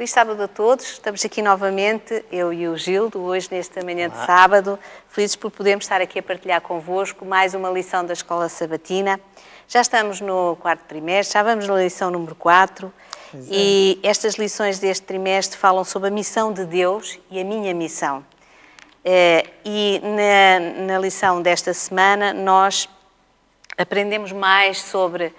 Feliz sábado a todos. Estamos aqui novamente, eu e o Gildo, hoje nesta manhã de sábado, felizes por podermos estar aqui a partilhar convosco mais uma lição da Escola Sabatina. Já estamos no quarto trimestre, já vamos na lição número 4 e estas lições deste trimestre falam sobre a missão de Deus e a minha missão. E na lição desta semana nós aprendemos mais sobre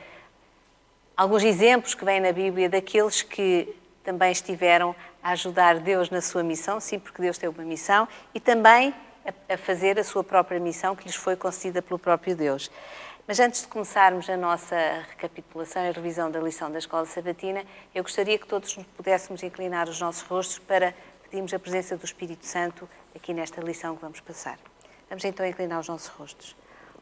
alguns exemplos que vêm na Bíblia daqueles que também estiveram a ajudar Deus na sua missão, sim, porque Deus tem uma missão, e também a fazer a sua própria missão que lhes foi concedida pelo próprio Deus. Mas antes de começarmos a nossa recapitulação e revisão da lição da Escola Sabatina, eu gostaria que todos nos pudéssemos inclinar os nossos rostos para pedirmos a presença do Espírito Santo aqui nesta lição que vamos passar. Vamos então inclinar os nossos rostos.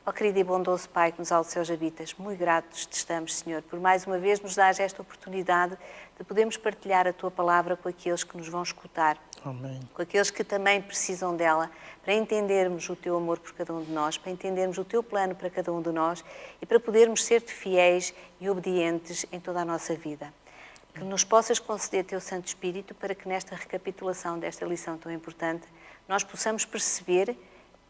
Ó querido e bondoso Pai que nos altos céus habitas, muito gratos te estamos, Senhor, por mais uma vez nos dás esta oportunidade de podermos partilhar a Tua Palavra com aqueles que nos vão escutar. Amém. Com aqueles que também precisam dela, para entendermos o Teu amor por cada um de nós, para entendermos o Teu plano para cada um de nós e para podermos ser-te fiéis e obedientes em toda a nossa vida. Que nos possas conceder Teu Santo Espírito para que nesta recapitulação desta lição tão importante nós possamos perceber,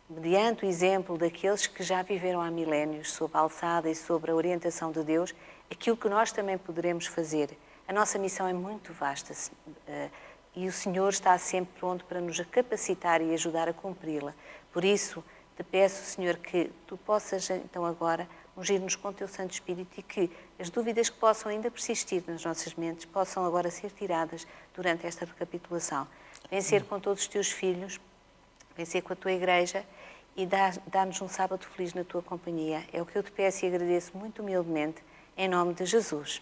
mediante o exemplo daqueles que já viveram há milénios sob a alçada e sobre a orientação de Deus, aquilo que nós também poderemos fazer. A nossa missão é muito vasta e o Senhor está sempre pronto para nos capacitar e ajudar a cumpri-la. Por isso, te peço, Senhor, que Tu possas então agora ungir-nos com o Teu Santo Espírito e que as dúvidas que possam ainda persistir nas nossas mentes possam agora ser tiradas durante esta recapitulação. Vem ser com todos os Teus filhos, vem ser com a Tua Igreja e dá-nos um sábado feliz na Tua companhia. É o que eu te peço e agradeço muito humildemente, em nome de Jesus.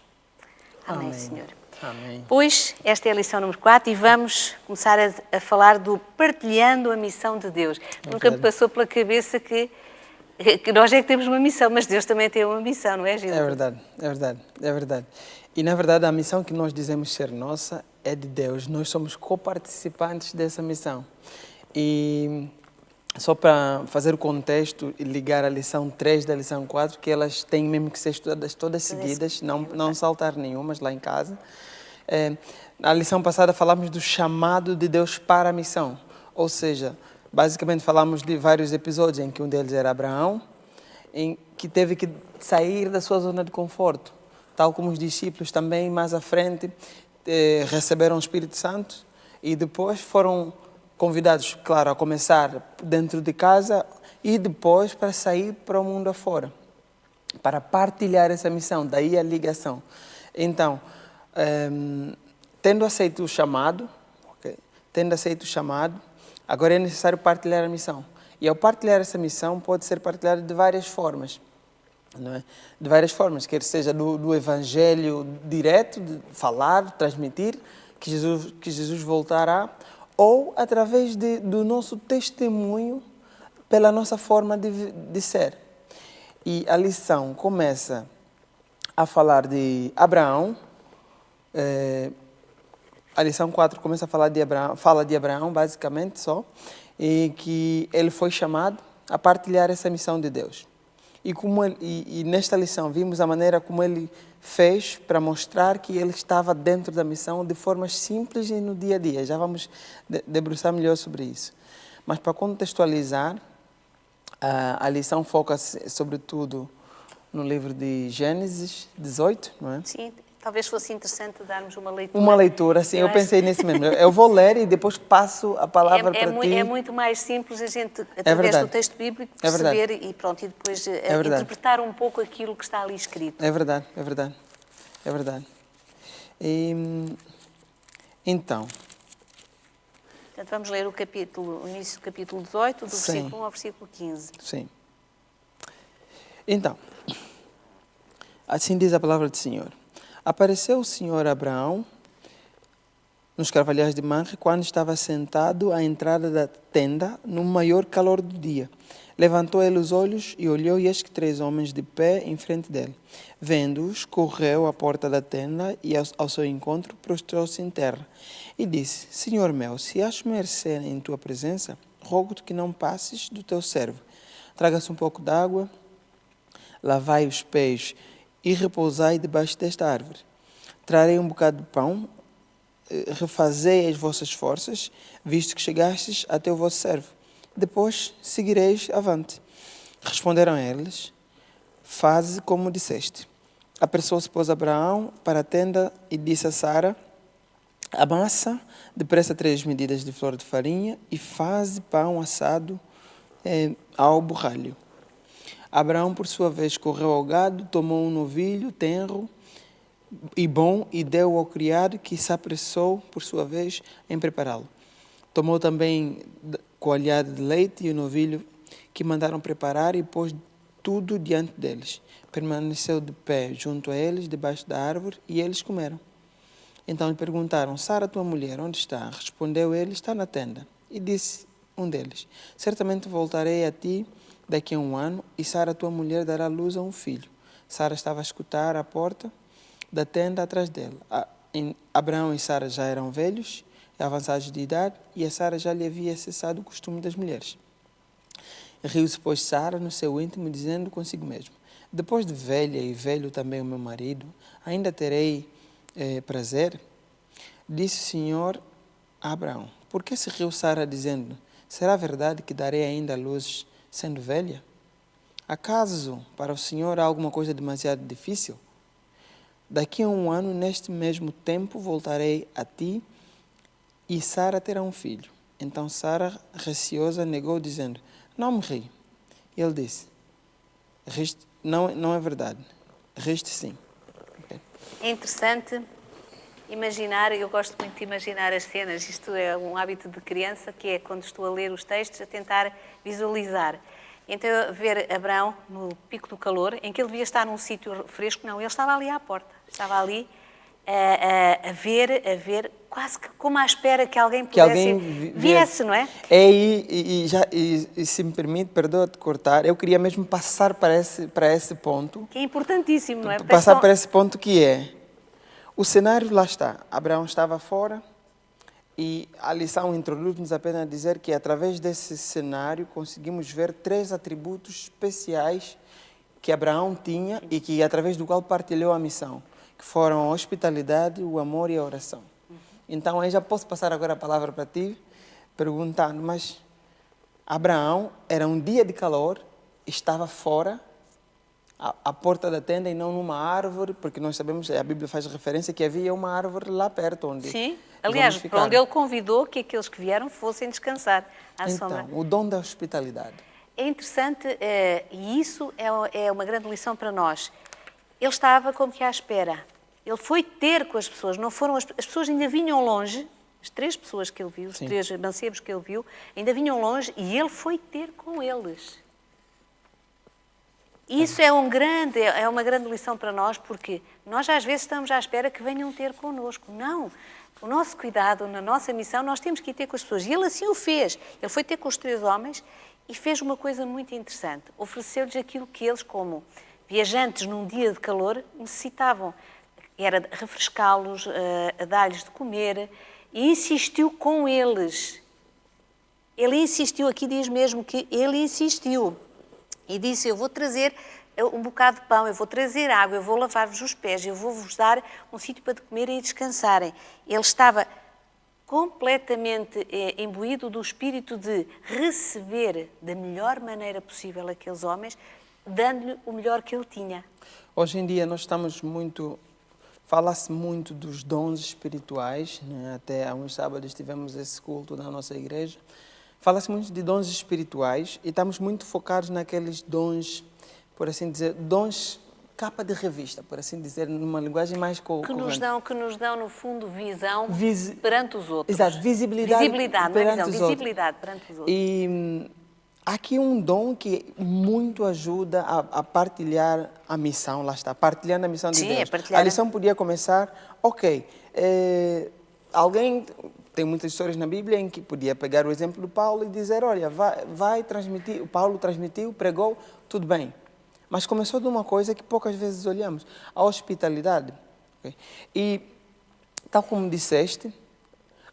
Amém, Senhor. Amém. Pois, esta é a lição número 4 e vamos começar a falar do partilhando a missão de Deus. Nunca me passou pela cabeça que nós é que temos uma missão, mas Deus também tem uma missão, não é, Gildo? É verdade, é verdade, é verdade. E, na verdade, a missão que nós dizemos ser nossa é de Deus. Nós somos coparticipantes dessa missão. E só para fazer o contexto e ligar a lição 3 da lição 4, que elas têm mesmo que ser estudadas todas seguidas, não saltar nenhumas lá em casa. Na lição passada falamos do chamado de Deus para a missão. Ou seja, basicamente falamos de vários episódios em que um deles era Abraão, em que teve que sair da sua zona de conforto. Tal como os discípulos também, mais à frente, receberam o Espírito Santo e depois foram convidados, claro, a começar dentro de casa e depois para sair para o mundo afora, para partilhar essa missão, daí a ligação. Então, tendo aceito o chamado, agora é necessário partilhar a missão. E ao partilhar essa missão, pode ser partilhada de várias formas. Não é? De várias formas, quer seja do evangelho direto, de falar, transmitir, que Jesus voltará, ou através do nosso testemunho, pela nossa forma de ser. E a lição começa a falar de Abraão. A lição 4 começa a falar de Abraão, fala de Abraão, basicamente só, e que ele foi chamado a partilhar essa missão de Deus. E nesta lição vimos a maneira como ele fez para mostrar que ele estava dentro da missão de formas simples e no dia a dia. Já vamos debruçar melhor sobre isso. Mas para contextualizar, a lição foca sobretudo no livro de Gênesis 18, não é? Sim. Talvez fosse interessante darmos uma leitura. Uma leitura, sim, eu pensei nisso mesmo. Eu vou ler e depois passo a palavra para ti. É muito mais simples a gente, através do texto bíblico, perceber e pronto, e depois interpretar um pouco aquilo que está ali escrito. É verdade, é verdade, é verdade. Então... Portanto, vamos ler o início do capítulo 18, do sim, versículo 1 ao versículo 15. Sim. Então, assim diz a palavra do Senhor. Apareceu o Senhor a Abraão nos carvalhais de Mamre quando estava sentado à entrada da tenda no maior calor do dia. Levantou ele os olhos e olhou, e eis que 3 homens de pé em frente dele. Vendo-os, correu à porta da tenda e ao seu encontro prostrou-se em terra. E disse: Senhor meu, se acho mercê em tua presença, rogo-te que não passes do teu servo. Traga-se um pouco de água, lavai os pés e repousai debaixo desta árvore. Trarei um bocado de pão refazei as vossas forças, visto que chegastes até o vosso servo. Depois seguireis avante. Responderam eles: faze como disseste. Apressou-se, pois, Abraão para a tenda e disse a Sara: amassa depressa 3 medidas de flor de farinha e faze pão assado ao borralho. Abraão, por sua vez, correu ao gado, tomou um novilho tenro e bom e deu ao criado, que se apressou, por sua vez, em prepará-lo. Tomou também coalhada de leite e o novilho que mandaram preparar e pôs tudo diante deles. Permaneceu de pé junto a eles, debaixo da árvore, e eles comeram. Então lhe perguntaram: Sara, tua mulher, onde está? Respondeu ele: está na tenda. E disse um deles: certamente voltarei a ti daqui a 1 ano, e Sara, tua mulher, dará luz a um filho. Sara estava a escutar à porta da tenda atrás dele. Abraão e Sara já eram velhos, avançados de idade, e a Sara já lhe havia cessado o costume das mulheres. Riu-se, pois, Sara no seu íntimo, dizendo consigo mesmo: depois de velha e velho também o meu marido, ainda terei prazer? Disse o Senhor a Abraão: por que se riu Sara, dizendo: será verdade que darei ainda a luz sendo velha? Acaso para o Senhor há alguma coisa demasiado difícil? Daqui a 1 ano, neste mesmo tempo, voltarei a ti e Sara terá um filho. Então Sara, receosa, negou, dizendo: não me ri. Ele disse: não é verdade. Riste sim. Okay. É interessante imaginar, eu gosto muito de imaginar as cenas, isto é um hábito de criança, que é quando estou a ler os textos, a tentar visualizar. Então, ver Abraão no pico do calor, em que ele devia estar num sítio fresco, não, ele estava ali à porta, estava ali a ver, quase que como à espera que alguém viesse, não é? E se me permite, perdoa-te cortar, eu queria mesmo passar para esse ponto. Que é importantíssimo, não é? Passar para esse ponto que é, o cenário lá está, Abraão estava fora, e a lição introduz-nos apenas a dizer que, através desse cenário, conseguimos ver 3 atributos especiais que Abraão tinha e que, através do qual partilhou a missão, que foram a hospitalidade, o amor e a oração. Então, eu já posso passar agora a palavra para ti, perguntando, mas Abraão, era um dia de calor, estava fora, à porta da tenda e não numa árvore, porque nós sabemos, a Bíblia faz referência que havia uma árvore lá perto onde... Sim, aliás, para onde ele convidou que aqueles que vieram fossem descansar à sombra. Então, o dom da hospitalidade. É interessante, e isso é uma grande lição para nós. Ele estava como que à espera. Ele foi ter com as pessoas, não foram as pessoas ainda vinham longe, as 3 pessoas que ele viu, os 3 mancebos que ele viu, ainda vinham longe e ele foi ter com eles. Isso é uma grande lição para nós, porque nós às vezes estamos à espera que venham ter connosco. Não, o nosso cuidado, na nossa missão, nós temos que ir ter com as pessoas. E ele assim o fez. Ele foi ter com os 3 homens e fez uma coisa muito interessante. Ofereceu-lhes aquilo que eles, como viajantes num dia de calor, necessitavam. Era refrescá-los, dar-lhes de comer, e insistiu com eles. Ele insistiu, aqui diz mesmo que ele insistiu. E disse: eu vou trazer um bocado de pão, eu vou trazer água, eu vou lavar-vos os pés, eu vou-vos dar um sítio para comerem e descansarem. Ele estava completamente imbuído do espírito de receber da melhor maneira possível aqueles homens, dando-lhe o melhor que ele tinha. Hoje em dia nós estamos muito... Fala-se muito dos dons espirituais, né? Até há uns sábados tivemos esse culto na nossa igreja. Fala-se muito de dons espirituais e estamos muito focados naqueles dons, por assim dizer, dons capa de revista, por assim dizer, numa linguagem mais corrente. Que nos dão, no fundo, visão perante os outros. Exato, visibilidade perante os outros. E há aqui um dom que muito ajuda a partilhar a missão, lá está, partilhando a missão de Deus. A lição podia começar, alguém... Tem muitas histórias na Bíblia em que podia pegar o exemplo do Paulo e dizer: olha, vai transmitir, o Paulo transmitiu, pregou, tudo bem. Mas começou de uma coisa que poucas vezes olhamos, a hospitalidade. Okay? E, tal como disseste,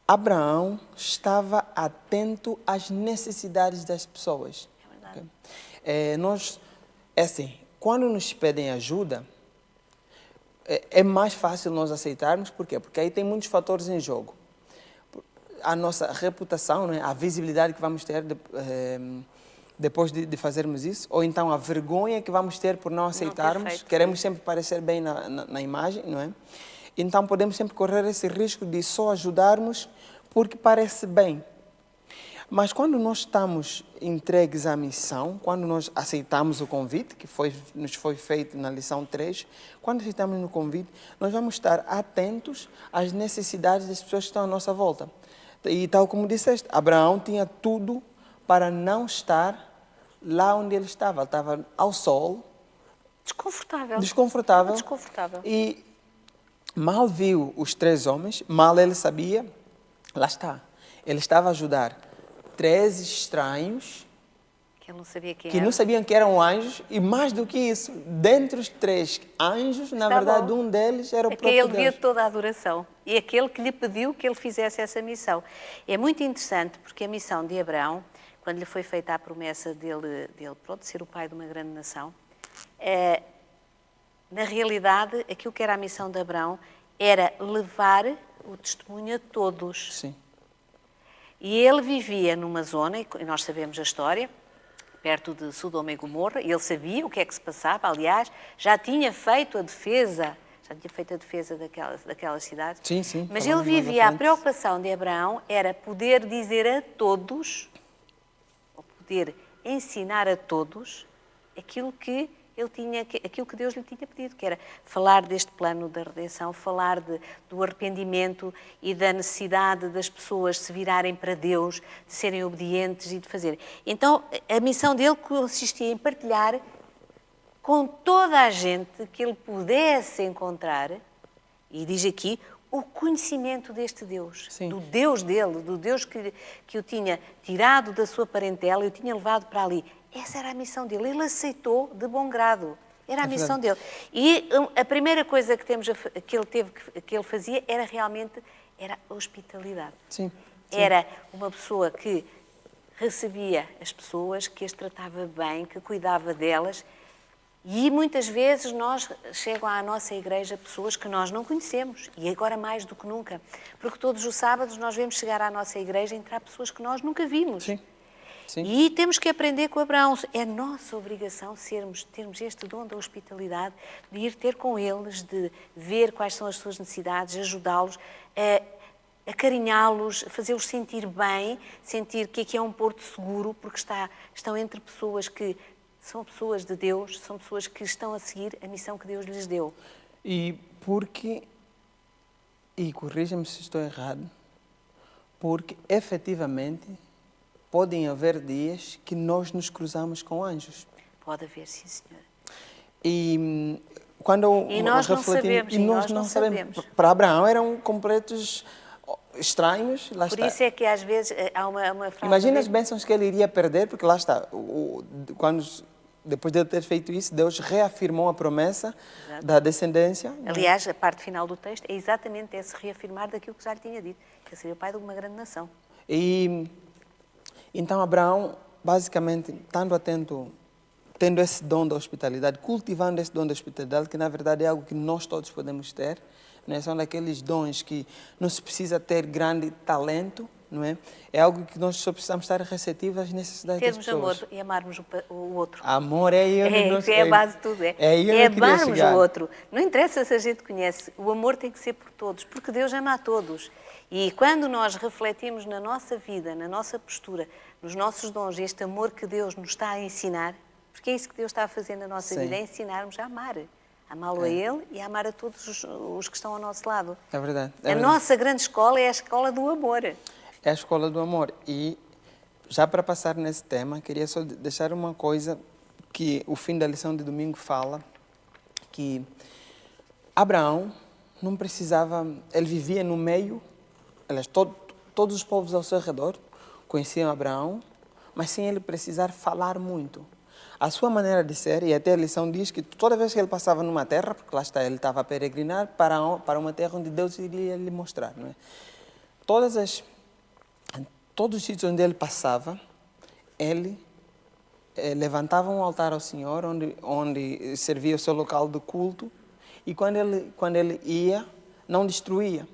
Abraão estava atento às necessidades das pessoas. É verdade. Okay? Quando nos pedem ajuda, é mais fácil nós aceitarmos. Por quê? Porque aí tem muitos fatores em jogo. A nossa reputação, né? A visibilidade que vamos ter depois de fazermos isso, ou então a vergonha que vamos ter por não aceitarmos. Queremos sempre parecer bem na imagem, não é? Então podemos sempre correr esse risco de só ajudarmos porque parece bem. Mas quando nós estamos entregues à missão, quando nós aceitamos o convite, que nos foi feito na lição 3, quando aceitamos o convite, nós vamos estar atentos às necessidades das pessoas que estão à nossa volta. E tal como disseste, Abraão tinha tudo para não estar lá onde ele estava. Ele estava ao sol. Desconfortável. E mal viu os 3 homens, mal ele sabia, lá está. Ele estava a ajudar 3 estranhos que ele não sabia que não sabiam que eram anjos, e mais do que isso, dentre os 3 anjos, na verdade, um deles era o próprio Deus. Ele devia toda a adoração. E aquele que lhe pediu que ele fizesse essa missão. É muito interessante, porque a missão de Abraão, quando lhe foi feita a promessa dele ser o pai de uma grande nação, na realidade, aquilo que era a missão de Abraão era levar o testemunho a todos. Sim. E ele vivia numa zona, e nós sabemos a história, perto de Sodoma e Gomorra, e ele sabia o que é que se passava. Aliás, já tinha feito a defesa daquelas cidades. Sim. Mas ele vivia, a preocupação de Abraão era poder dizer a todos, ou poder ensinar a todos, aquilo que Deus lhe tinha pedido, que era falar deste plano da redenção, falar do arrependimento e da necessidade das pessoas se virarem para Deus, de serem obedientes e de fazerem. Então, a missão dele consistia em partilhar com toda a gente que ele pudesse encontrar, e diz aqui, o conhecimento deste Deus, Sim. do Deus dele, do Deus que o tinha tirado da sua parentela e o tinha levado para ali. Essa era a missão dele. Ele aceitou de bom grado. Era a missão dele. E a primeira coisa que ele fazia era realmente a hospitalidade. Sim. Era uma pessoa que recebia as pessoas, que as tratava bem, que cuidava delas. E muitas vezes chegam à nossa igreja pessoas que nós não conhecemos, e agora mais do que nunca, porque todos os sábados nós vemos chegar à nossa igreja e entrar pessoas que nós nunca vimos. Sim. E temos que aprender com Abraão. É nossa obrigação termos este dom da hospitalidade, de ir ter com eles, de ver quais são as suas necessidades, ajudá-los, acarinhá-los, fazê-los sentir bem, sentir que aqui é um porto seguro, porque estão entre pessoas que são pessoas de Deus, são pessoas que estão a seguir a missão que Deus lhes deu. E corrija-me se estou errado, porque efetivamente podem haver dias que nós nos cruzamos com anjos. Pode haver, sim, senhor. E quando nós não sabemos. Para Abraão eram completos estranhos. Lá Por está. isso é que às vezes há uma frase... Imagina as bênçãos que ele iria perder, porque lá está, depois de ele ter feito isso, Deus reafirmou a promessa da descendência. Aliás, a parte final do texto é exatamente esse reafirmar daquilo que já lhe tinha dito, que seria o pai de uma grande nação. E então Abraão, basicamente, estando atento, tendo esse dom da hospitalidade, cultivando esse dom da hospitalidade, que na verdade é algo que nós todos podemos ter, não é? São daqueles dons que não se precisa ter grande talento, não é? É algo que nós só precisamos estar receptivos às necessidades das pessoas. Termos amor e amarmos o outro. Amor é a base de tudo. É amarmos o outro. Não interessa se a gente conhece, o amor tem que ser por todos, porque Deus ama a todos. E quando nós refletimos na nossa vida, na nossa postura, nos nossos dons, este amor que Deus nos está a ensinar, porque é isso que Deus está a fazer na nossa vida, é ensinar-nos a amar. Amá-lo a Ele e a amar a todos os que estão ao nosso lado. É verdade. Nossa grande escola é a escola do amor. É a escola do amor. E já para passar nesse tema, queria só deixar uma coisa que o fim da lição de domingo fala, que Abraão não precisava, ele vivia no meio, aliás, todos os povos ao seu redor conheciam Abraão, mas sem ele precisar falar muito. A sua maneira de ser, e até a lição diz que toda vez que ele passava numa terra, porque lá está, ele estava a peregrinar para uma terra onde Deus iria lhe mostrar, não é? Todos os sítios onde ele passava, ele levantava um altar ao Senhor, onde servia o seu local de culto, E quando ele ia, não destruía.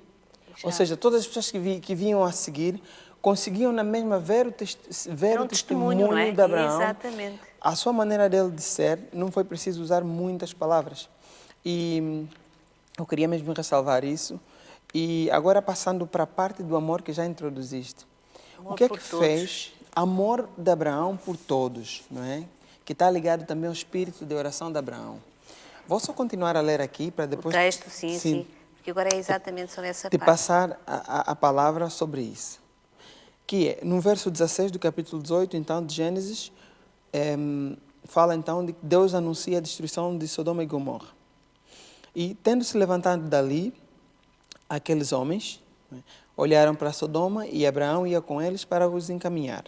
Ou seja, todas as pessoas que vinham a seguir conseguiam na mesma ver o testemunho não é? de Abraão. Exatamente. A sua maneira dele de ser, não foi preciso usar muitas palavras. E eu queria mesmo ressalvar isso. E agora passando para a parte do amor que já introduziste. Amor o que é por que todos. fez amor de Abraão por todos, não é? Que está ligado também ao espírito de oração de Abraão. Vou só continuar a ler aqui para depois... O texto, sim. Porque agora é exatamente sobre essa de parte. passar a palavra sobre isso. Que é, no verso 16 do capítulo 18, então, de Gênesis, fala então de que Deus anuncia a destruição de Sodoma e Gomorra. E tendo se levantado dali, aqueles homens olharam para Sodoma e Abraão ia com eles para os encaminhar.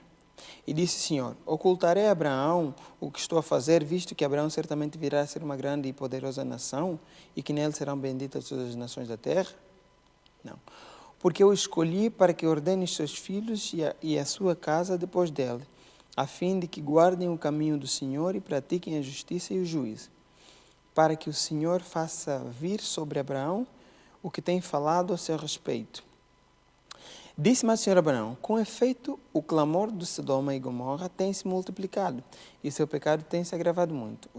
E disse: Senhor, ocultarei a Abraão o que estou a fazer, visto que Abraão certamente virá a ser uma grande e poderosa nação e que nele serão benditas todas as nações da terra? Não. Porque eu escolhi para que ordene os seus filhos e a sua casa depois dele, a fim de que guardem o caminho do Senhor e pratiquem a justiça e o juízo, para que o Senhor faça vir sobre Abraão o que tem falado a seu respeito. Disse-me o Senhor Abraão: com efeito, o clamor de Sodoma e Gomorra tem se multiplicado e o seu pecado tem se agravado muito.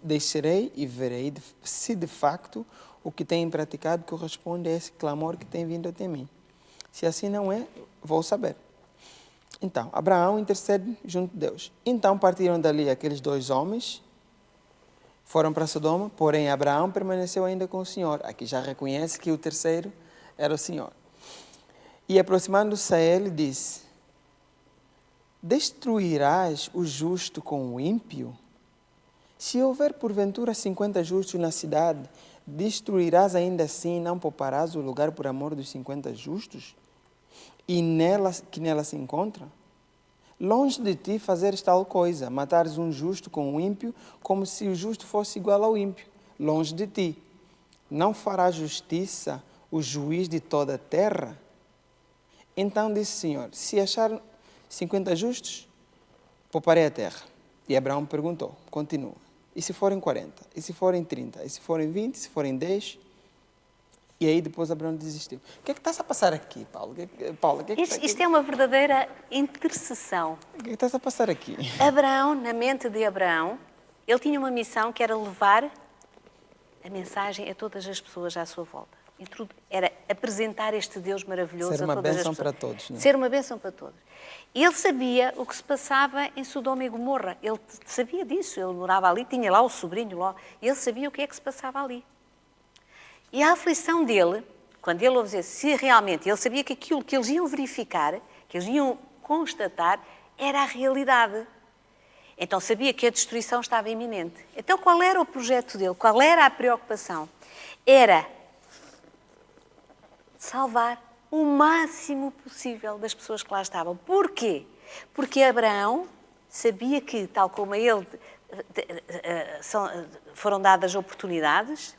Deixarei e verei se de facto o que têm praticado corresponde a esse clamor que tem vindo até mim. Se assim não é, vou saber. Então, Abraão intercede junto de Deus. Então partiram dali aqueles dois homens, foram para Sodoma, porém Abraão permaneceu ainda com o Senhor. Aqui já reconhece que o terceiro era o Senhor. E aproximando-se a ele, disse: destruirás o justo com o ímpio? Se houver porventura 50 justos na cidade, destruirás ainda assim e não pouparás o lugar por amor dos 50 justos? E que nela se encontra? Longe de ti fazeres tal coisa, matares um justo com o ímpio, como se o justo fosse igual ao ímpio. Longe de ti. Não fará justiça o juiz de toda a terra? Então disse o Senhor: se achar 50 justos, pouparei a terra. E Abraão perguntou, continua: e se forem 40? E se forem 30? E se forem 20? E se forem 10? E aí depois Abraão desistiu. O que é que está-se a passar aqui, Paulo? Isto é uma verdadeira intercessão. O que é que está-se a passar aqui? Abraão, na mente de Abraão, ele tinha uma missão que era levar a mensagem a todas as pessoas à sua volta. Era apresentar este Deus maravilhoso a todas as pessoas. Ser uma bênção para todos, não é? Ser uma bênção para todos. E ele sabia o que se passava em Sodoma e Gomorra. Ele sabia disso. Ele morava ali, tinha lá o sobrinho lá. E ele sabia o que é que se passava ali. E a aflição dele, quando ele ouve dizer se realmente, ele sabia que aquilo que eles iam verificar, que eles iam constatar, era a realidade. Então sabia que a destruição estava iminente. Então qual era o projeto dele? Qual era a preocupação? Era salvar o máximo possível das pessoas que lá estavam. Porquê? Porque Abraão sabia que, tal como a ele foram dadas oportunidades,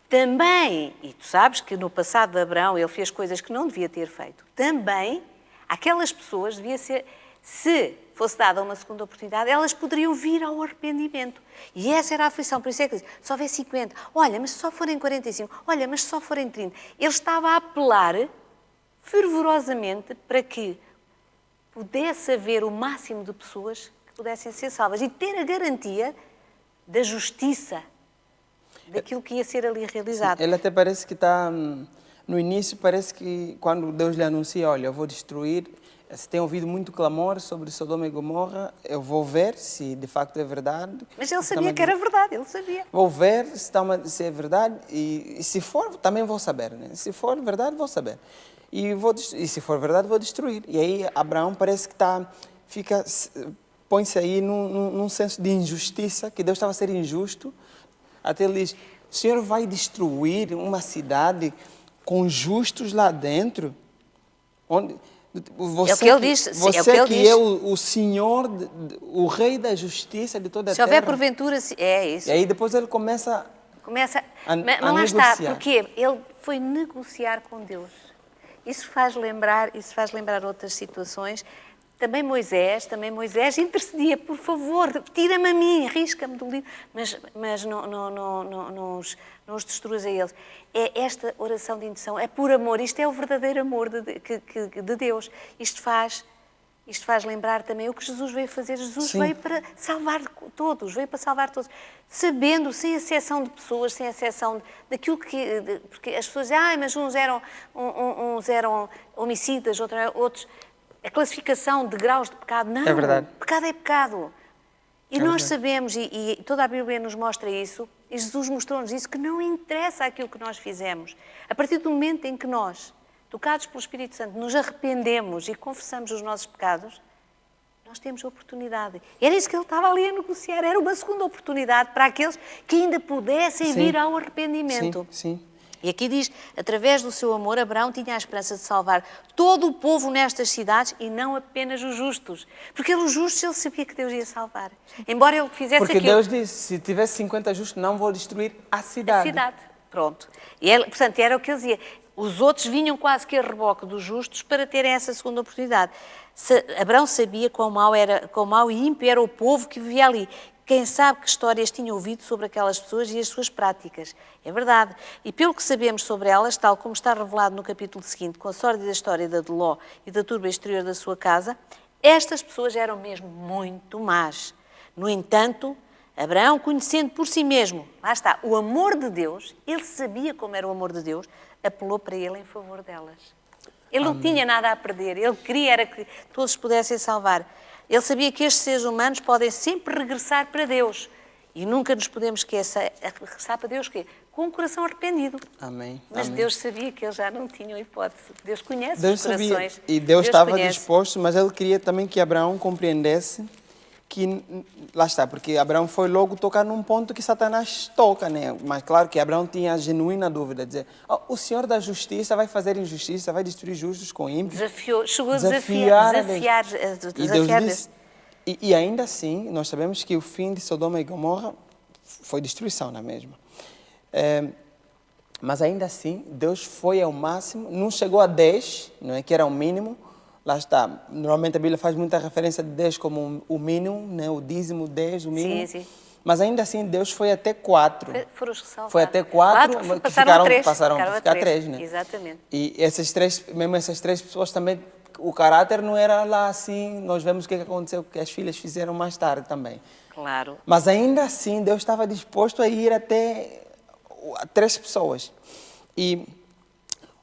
também, e tu sabes que no passado de Abraão ele fez coisas que não devia ter feito, também aquelas pessoas devia ser, se fosse dada uma segunda oportunidade, elas poderiam vir ao arrependimento. E essa era a aflição. Por isso é que diz, só houver 50, olha, mas se só forem 45, olha, mas se só forem 30. Ele estava a apelar fervorosamente para que pudesse haver o máximo de pessoas que pudessem ser salvas e ter a garantia da justiça, daquilo que ia ser ali realizado. Sim, ele até parece que está, no início, parece que quando Deus lhe anuncia, olha, eu vou destruir, se tem ouvido muito clamor sobre Sodoma e Gomorra, eu vou ver se de facto é verdade. Mas ele sabia que era verdade, ele sabia. Vou ver se é verdade e se for, também vou saber, né? Se for verdade, vou saber. E se for verdade, vou destruir. E aí Abraão parece que põe-se aí num senso de injustiça, que Deus estava a ser injusto. Até ele diz, o Senhor vai destruir uma cidade com justos lá dentro? Onde... Você, é o que ele diz. Você é o que ele diz. É o Senhor, o Rei da Justiça de toda a terra. Se houver porventura, é isso. E aí depois ele começa a mas lá está, porque ele foi negociar com Deus. Isso faz lembrar outras situações. também Moisés intercedia, por favor, tira-me a mim, risca-me do livro, mas não os destruas a eles. É esta oração de intercessão, é por amor, isto é o verdadeiro amor de Deus. Isto faz lembrar também o que Jesus veio fazer. Jesus veio para salvar todos, sabendo, sem exceção de pessoas, sem exceção daquilo que... Porque as pessoas dizem, mas uns eram homicidas, outros... A classificação de graus de pecado, não. É verdade. Pecado é pecado. E nós sabemos, e toda a Bíblia nos mostra isso, e Jesus mostrou-nos isso, que não interessa aquilo que nós fizemos. A partir do momento em que nós, tocados pelo Espírito Santo, nos arrependemos e confessamos os nossos pecados, nós temos a oportunidade. Era isso que ele estava ali a negociar, era uma segunda oportunidade para aqueles que ainda pudessem vir ao arrependimento. Sim. E aqui diz, através do seu amor, Abraão tinha a esperança de salvar todo o povo nestas cidades e não apenas os justos. Porque os justos, ele sabia que Deus ia salvar. Embora ele fizesse Porque aquilo... Deus disse, se tivesse 50 justos, não vou destruir a cidade. A cidade, pronto. E ele, portanto, era o que ele dizia. Os outros vinham quase que a reboque dos justos para terem essa segunda oportunidade. Abraão sabia quão mau e ímpio era o povo que vivia ali. Quem sabe que histórias tinha ouvido sobre aquelas pessoas e as suas práticas. É verdade. E pelo que sabemos sobre elas, tal como está revelado no capítulo seguinte, com a sórdida história da de Ló e da turba exterior da sua casa, estas pessoas eram mesmo muito más. No entanto, Abraão, conhecendo por si mesmo, lá está, o amor de Deus, ele sabia como era o amor de Deus, apelou para ele em favor delas. Ele não tinha nada a perder, ele queria era que todos pudessem salvar. Ele sabia que estes seres humanos podem sempre regressar para Deus. E nunca nos podemos esquecer, regressar para Deus quê? Com o coração arrependido. Amém. Mas Amém. Deus sabia que eles já não tinham hipótese. Deus conhece Deus os corações. sabia, e Deus estava conhece. disposto, mas ele queria também que Abraão compreendesse que, lá está, porque Abraão foi logo tocar num ponto que Satanás toca, né? Mas claro que Abraão tinha a genuína dúvida, dizer, o Senhor da justiça vai fazer injustiça, vai destruir justos com ímpios. Chegou a desafiar E Deus disse, e ainda assim, nós sabemos que o fim de Sodoma e Gomorra foi destruição, não é mesmo? Mas ainda assim, Deus foi ao máximo, não chegou a 10, não é, que era o mínimo. Lá está, normalmente a Bíblia faz muita referência de 10 como o mínimo, né? O dízimo 10, o mínimo. Sim. Mas ainda assim, Deus foi até 4. Foram os que salvaram. Foi até 4 que passaram a ficar 3, né? Exatamente. E essas três pessoas também, o caráter não era lá assim, nós vemos o que aconteceu, que as filhas fizeram mais tarde também. Claro. Mas ainda assim, Deus estava disposto a ir até 3 pessoas. E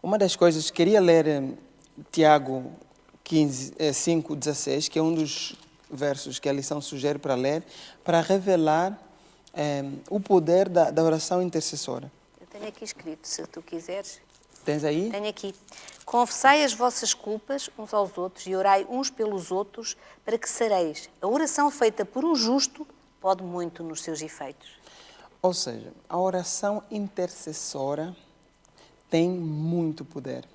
uma das coisas, queria ler Tiago 5:16, que é um dos versos que a lição sugere para ler, para revelar o poder da oração intercessora. Eu tenho aqui escrito, se tu quiseres. Tens aí? Tenho aqui. Confessai as vossas culpas uns aos outros e orai uns pelos outros para que sareis. A oração feita por um justo pode muito nos seus efeitos. Ou seja, a oração intercessora tem muito poder.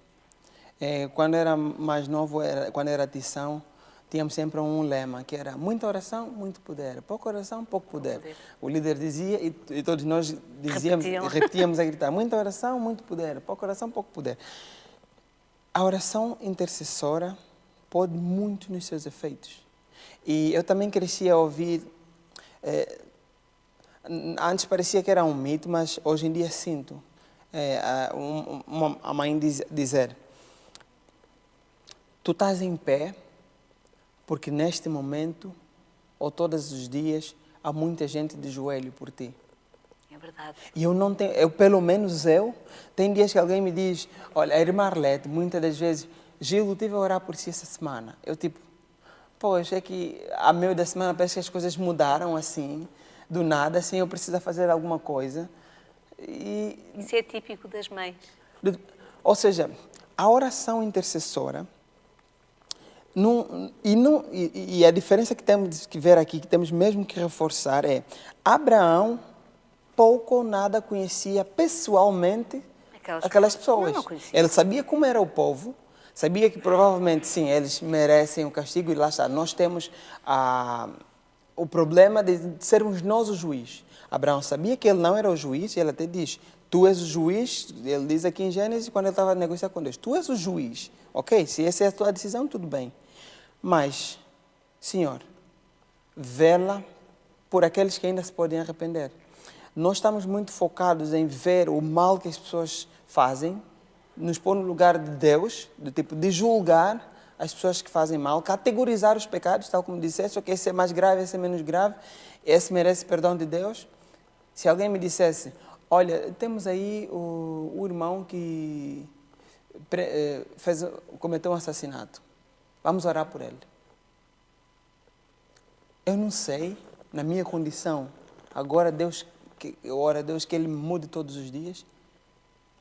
Quando era mais novo, quando era tição, tínhamos sempre um lema, que era muita oração, muito poder. Pouca oração, pouco poder. O líder dizia e todos nós repetíamos a gritar, muita oração, muito poder. Pouca oração, pouco poder. A oração intercessora pode muito nos seus efeitos. E eu também cresci a ouvir... antes parecia que era um mito, mas hoje em dia sinto a mãe dizer: tu estás em pé porque neste momento ou todos os dias há muita gente de joelho por ti. É verdade. E pelo menos tem dias que alguém me diz, olha, a irmã Arlete, muitas das vezes, Gil, eu tive a orar por si essa semana. Eu poxa, é que a meio da semana parece que as coisas mudaram assim, do nada, assim, eu preciso fazer alguma coisa. Isso é típico das mães. Ou seja, a oração intercessora, e a diferença que temos que ver aqui, que temos mesmo que reforçar é, Abraão pouco ou nada conhecia pessoalmente aquelas pessoas. Não conhecia. Ele sabia como era o povo, sabia que provavelmente, sim, eles merecem o castigo e lá está. Nós temos o problema de sermos nós o juiz. Abraão sabia que ele não era o juiz e ele até diz, tu és o juiz, ele diz aqui em Gênesis, quando ele estava a negociar com Deus, tu és o juiz, ok? Se essa é a tua decisão, tudo bem. Mas, Senhor, vela por aqueles que ainda se podem arrepender. Nós estamos muito focados em ver o mal que as pessoas fazem, nos pôr no lugar de Deus, do tipo de julgar as pessoas que fazem mal, categorizar os pecados, tal como disseste, ok, esse é mais grave, esse é menos grave, esse merece perdão de Deus. Se alguém me dissesse, olha, temos aí o irmão que cometeu um assassinato, vamos orar por ele. Eu não sei, na minha condição, agora eu oro a Deus que Ele me mude todos os dias.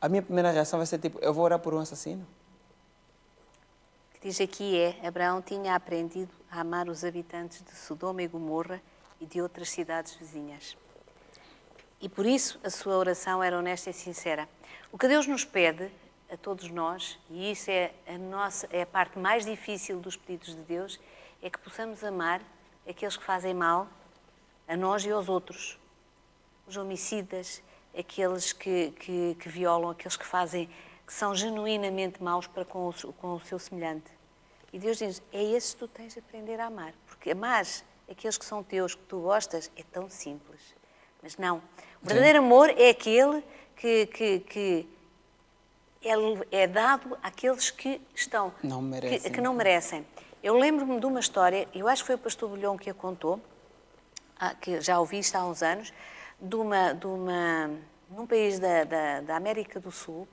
A minha primeira reação vai ser tipo, eu vou orar por um assassino? O que diz aqui é, Abraão tinha aprendido a amar os habitantes de Sodoma e Gomorra e de outras cidades vizinhas. E por isso a sua oração era honesta e sincera. O que Deus nos pede a todos nós, e isso é a parte mais difícil dos pedidos de Deus, é que possamos amar aqueles que fazem mal a nós e aos outros. Os homicidas, aqueles que violam, aqueles que são genuinamente maus para com o seu semelhante. E Deus diz, é esses que tu tens de aprender a amar. Porque amar aqueles que são teus, que tu gostas, é tão simples. Mas não. O verdadeiro amor é aquele que é dado àqueles que não merecem. Eu lembro-me de uma história, eu acho que foi o pastor Bulhão que a contou, que já ouvi isto há uns anos, num país da América do Sul,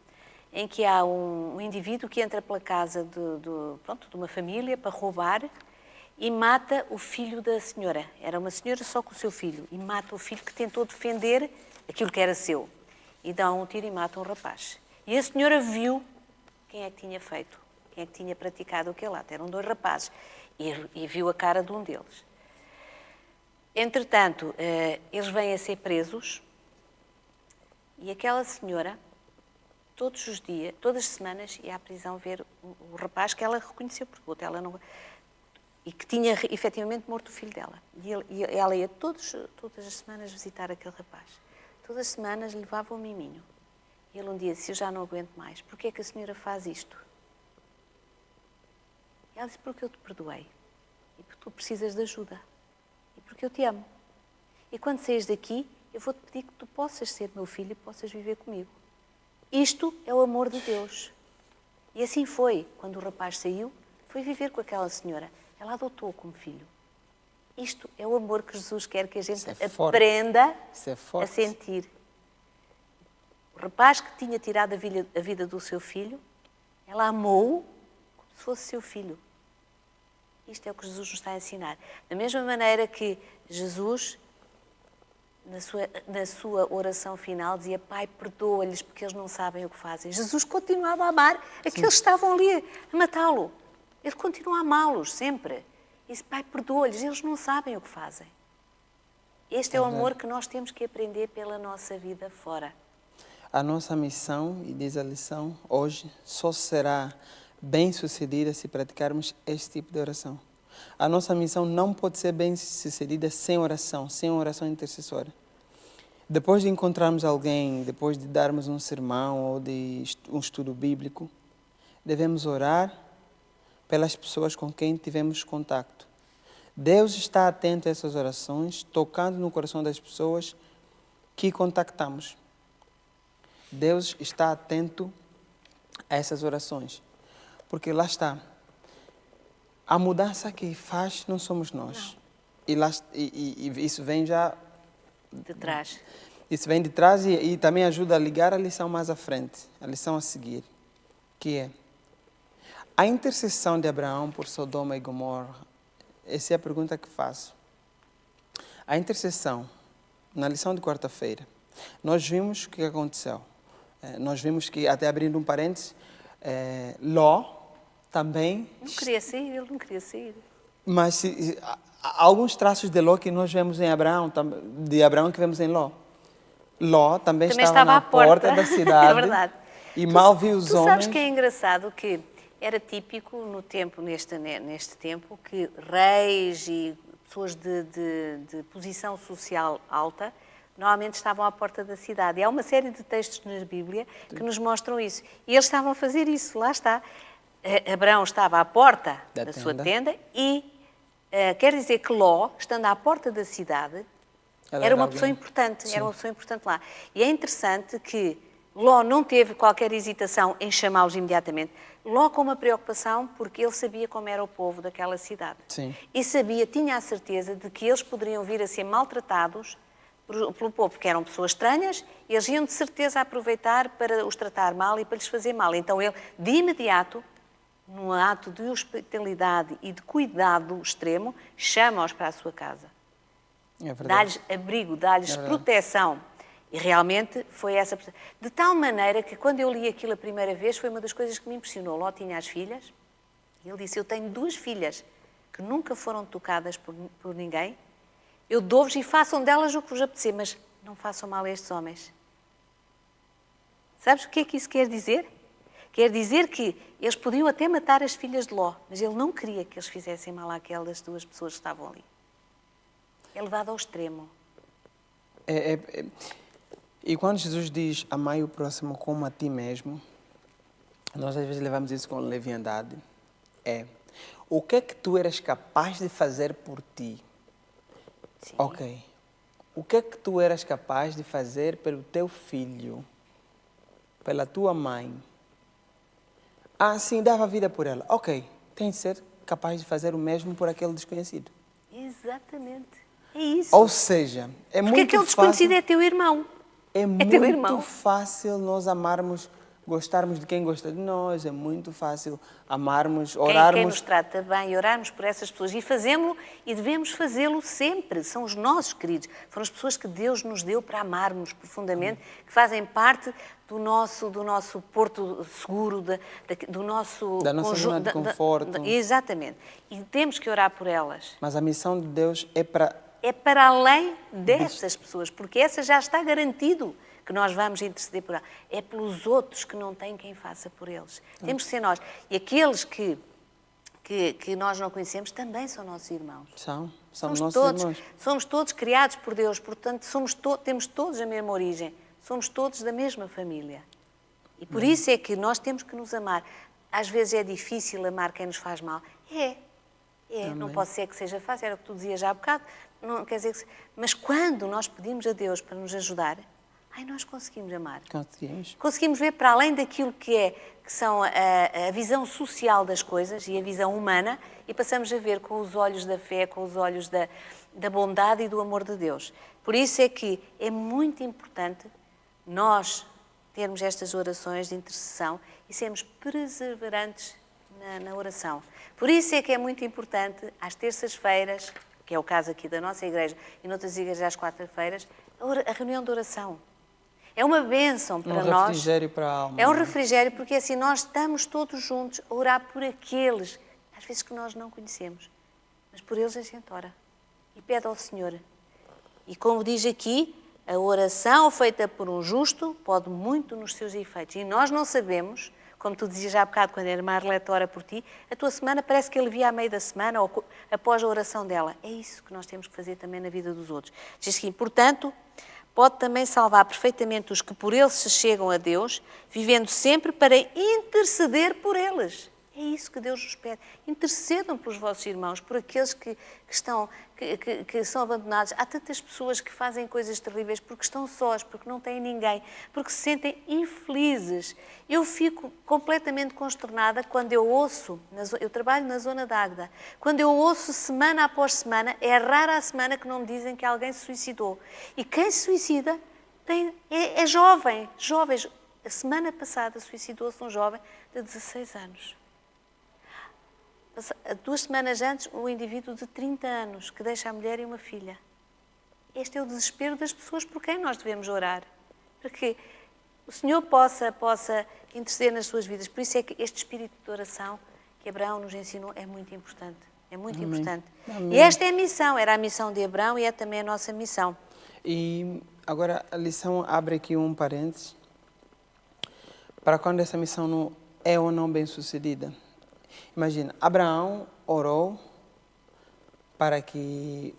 em que há um indivíduo que entra pela casa de uma família para roubar e mata o filho da senhora. Era uma senhora só com o seu filho. E mata o filho que tentou defender aquilo que era seu. E dá um tiro e mata um rapaz. E a senhora viu quem é que tinha feito, quem é que tinha praticado aquele ato. Eram 2 rapazes. E viu a cara de um deles. Entretanto, eles vêm a ser presos e aquela senhora, todos os dias, todas as semanas, ia à prisão ver o rapaz que ela reconheceu, porque o outro ela não... E que tinha efetivamente morto o filho dela. E ela ia todas as semanas visitar aquele rapaz. Todas as semanas levava um miminho. E ele um dia disse, eu já não aguento mais. Porquê é que a senhora faz isto? E ela disse, porque eu te perdoei. E porque tu precisas de ajuda. E porque eu te amo. E quando saís daqui, eu vou-te pedir que tu possas ser meu filho e possas viver comigo. Isto é o amor de Deus. E assim foi. Quando o rapaz saiu, foi viver com aquela senhora. Ela adotou-o como filho. Isto é o amor que Jesus quer que a gente aprenda a sentir. O rapaz que tinha tirado a vida do seu filho, ela amou-o como se fosse seu filho. Isto é o que Jesus nos está a ensinar. Da mesma maneira que Jesus, na sua oração final, dizia, Pai, perdoa-lhes porque eles não sabem o que fazem. Jesus continuava a amar aqueles que estavam ali a matá-lo. Ele continua a amá-los sempre. E disse, Pai, perdoa-lhes, eles não sabem o que fazem. Este é o amor que nós temos que aprender pela nossa vida fora. A nossa missão, e diz a lição, hoje só será bem-sucedida se praticarmos este tipo de oração. A nossa missão não pode ser bem-sucedida sem oração intercessória. Depois de encontrarmos alguém, depois de darmos um sermão ou de um estudo bíblico, devemos orar pelas pessoas com quem tivemos contato. Deus está atento a essas orações, tocando no coração das pessoas que contactamos. Deus está atento a essas orações. Porque lá está. A mudança que faz não somos nós. E isso vem já... De trás. Isso vem de trás e também ajuda a ligar a lição mais à frente. A lição a seguir. Que é a intercessão de Abraão por Sodoma e Gomorra. Essa é a pergunta que faço. A intercessão, na lição de quarta-feira, nós vimos o que aconteceu. Nós vimos que, até abrindo um parênteses, Ló também... Não queria sair, ele não queria sair. Mas há alguns traços de Ló que nós vemos em Abraão, de Abraão que vemos em Ló. Ló também estava na porta da cidade. É verdade. E mal viu os homens. Tu sabes que é engraçado que era típico no tempo, neste tempo, que reis e pessoas de posição social alta normalmente estavam à porta da cidade. E há uma série de textos na Bíblia que nos mostram isso. E eles estavam a fazer isso, lá está. Abraão estava à porta Da da sua tenda. tenda e quer dizer que Ló, estando à porta da cidade, Ela era uma alguém. pessoa importante, Sim. era uma pessoa importante lá. E é interessante que Ló não teve qualquer hesitação em chamá-los imediatamente. Ló com uma preocupação porque ele sabia como era o povo daquela cidade. Sim. E sabia, tinha a certeza de que eles poderiam vir a ser maltratados pelo povo, porque eram pessoas estranhas, e eles iam de certeza aproveitar para os tratar mal e para lhes fazer mal. Então ele, de imediato, num ato de hospitalidade e de cuidado extremo, chama-os para a sua casa. É verdade. Dá-lhes abrigo, dá-lhes proteção. E realmente foi essa proteção. De tal maneira que quando eu li aquilo a primeira vez, foi uma das coisas que me impressionou. Ló tinha as filhas, e ele disse, eu tenho 2 filhas que nunca foram tocadas por ninguém, eu dou-vos e façam delas o que vos apetecer, mas não façam mal a estes homens. Sabes o que é que isso quer dizer? Quer dizer que eles podiam até matar as filhas de Ló, mas ele não queria que eles fizessem mal àquelas 2 pessoas que estavam ali. É levado ao extremo. E quando Jesus diz amai o próximo como a ti mesmo, nós às vezes levamos isso com leviandade. O que é que tu eras capaz de fazer por ti? Sim. Ok. O que é que tu eras capaz de fazer pelo teu filho, pela tua mãe? Ah, sim, dava vida por ela. Ok, tem de ser capaz de fazer o mesmo por aquele desconhecido. Exatamente. É isso. Ou seja, é Porque muito aquele desconhecido fácil. é teu irmão. É teu muito irmão. fácil nós amarmos, gostarmos de quem gosta de nós, é muito fácil amarmos, Quem orarmos. nos trata bem e orarmos por essas pessoas. E fazemos-lo e devemos fazê-lo sempre. São os nossos queridos. Foram as pessoas que Deus nos deu para amarmos profundamente, que fazem parte do nosso porto seguro, do nosso Da nossa zona de conforto. Exatamente. E temos que orar por elas. Mas a missão de Deus é para... É para além dessas pessoas, porque essa já está garantido que nós vamos interceder por ela. É pelos outros que não têm quem faça por eles. Temos que ser nós. E aqueles que nós não conhecemos também são nossos irmãos. São Somos nossos todos, irmãos. somos todos criados por Deus, portanto temos todos a mesma origem, somos todos da mesma família. E por isso é que nós temos que nos amar. Às vezes é difícil amar quem nos faz mal. Não pode ser que seja fácil, era o que tu dizias já há bocado, não quer dizer que... Mas quando nós pedimos a Deus para nos ajudar, nós conseguimos amar. Conseguimos. Conseguimos ver para além daquilo que são a visão social das coisas e a visão humana, e passamos a ver com os olhos da fé, com os olhos da bondade e do amor de Deus. Por isso é que é muito importante nós termos estas orações de intercessão e sermos perseverantes na oração. Por isso é que é muito importante, às terças-feiras, que é o caso aqui da nossa igreja, e noutras igrejas às quartas-feiras, a reunião de oração. É uma bênção para nós. Um refrigério para a alma. É um refrigério, porque assim nós estamos todos juntos a orar por aqueles, às vezes que nós não conhecemos, mas por eles a gente ora e pede ao Senhor. E como diz aqui, a oração feita por um justo pode muito nos seus efeitos. E nós não sabemos, como tu dizias já há bocado, quando a irmã Arlete ora por ti, a tua semana parece que alivia à meio da semana ou após a oração dela. É isso que nós temos que fazer também na vida dos outros. Diz aqui, portanto, pode também salvar perfeitamente os que por ele se chegam a Deus, vivendo sempre para interceder por eles. É isso que Deus nos pede. Intercedam pelos vossos irmãos, por aqueles que são abandonados. Há tantas pessoas que fazem coisas terríveis porque estão sós, porque não têm ninguém, porque se sentem infelizes. Eu fico completamente consternada quando eu ouço, eu trabalho na zona da Águeda, quando eu ouço semana após semana, é rara a semana que não me dizem que alguém se suicidou. E quem se suicida é jovem, jovens. A semana passada suicidou-se um jovem de 16 anos. 2 semanas antes, um indivíduo de 30 anos, que deixa a mulher e uma filha. Este é o desespero das pessoas por quem nós devemos orar. Para que o Senhor possa interceder nas suas vidas. Por isso é que este espírito de oração que Abraão nos ensinou é muito importante. É muito importante. Amém. E esta é a missão. Era a missão de Abraão e é também a nossa missão. E agora a lição abre aqui um parênteses para quando essa missão não é ou não bem sucedida. Imagina, Abraão orou para que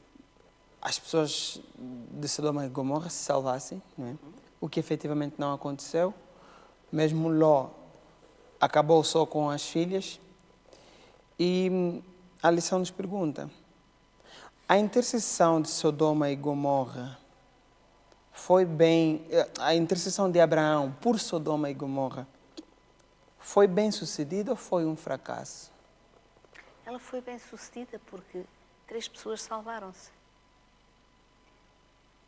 as pessoas de Sodoma e Gomorra se salvassem, não é? O que efetivamente não aconteceu. Mesmo Ló acabou só com as filhas. E a lição nos pergunta: a intercessão de Sodoma e Gomorra foi bem... A intercessão de Abraão por Sodoma e Gomorra foi bem sucedida ou foi um fracasso? Ela foi bem sucedida porque 3 pessoas salvaram-se.